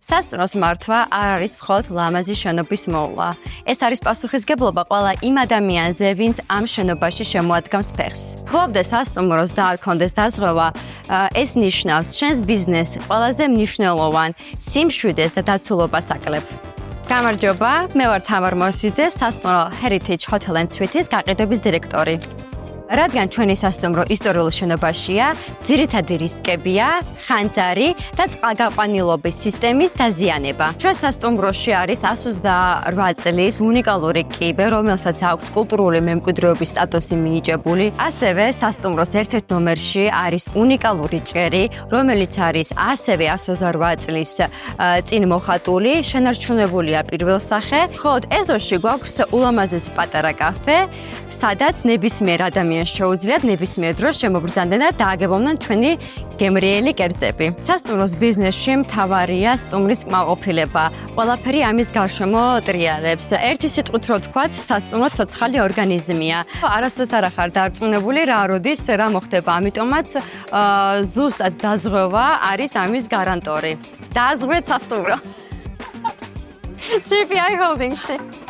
სასტუმროს მართვა არ არის მხოლოდ ლამაზი შენობის მოვლა. ეს არის პასუხისგებლობა ყველა იმ ადამიანზე, ვინც ამ შენობაში შემოადგამს ფეხს. ფლობდეს სასტუმროს და არ ქონდეს დაზღვევა, ეს ნიშნავს შენს ბიზნესს ყველაზე მნიშვნელოვან სიმშვიდეს და დაცულობას აკლებ. გამარჯობა, მე ვარ თამარ მოსიძე, სასტუმრო Heritage Hotel and Suites გაყიდვების დირექტორი. რადგან ჩვენი სასტუმრო ისტორიულ შენობაშია, ძირითადი რისკებია ხანძარი და წყალგაყვანილობის სისტემის დაზიანება. ჩვენ სასტუმროში არის 128 წლის უნიკალური კიბე, რომელსაც აქვს კულტურული მემკვიდრეობის სტატუსი მინიჭებული. ასევე სასტუმროს ერთ-ერთ ნომერში არის უნიკალური ჭერი, რომელიც არის ასევე 128 წლის წინ მოხატული, შენარჩუნებულია პირველ სახე. ხოლო ეზოში გვაქვს ულამაზესი პატარა კაფე, სადაც ნებისმიერ ადამიანს შეუძლიათ ნებისმიერ დროს შემობრძანდნენ და დააგებოვნონ ჩვენი გემრიელი კერძები. სასტუმროს ბიზნესში მთავარია სტუმრის კმაყოფილება. ყველაფერი ამის გარშემო ტრიალებს. ერთი სიტყვით რო ვთქვათ, სასტუმრო ცოცხალი ორგანიზმია. არასდროს არ ხარ დარწმუნებული რა როდის რა მოხდება. ამიტომაც ზუსტად დაზღვევა არის ამის გარანტორი. დააზღვეთ სასტუმრო. GPI Holdings.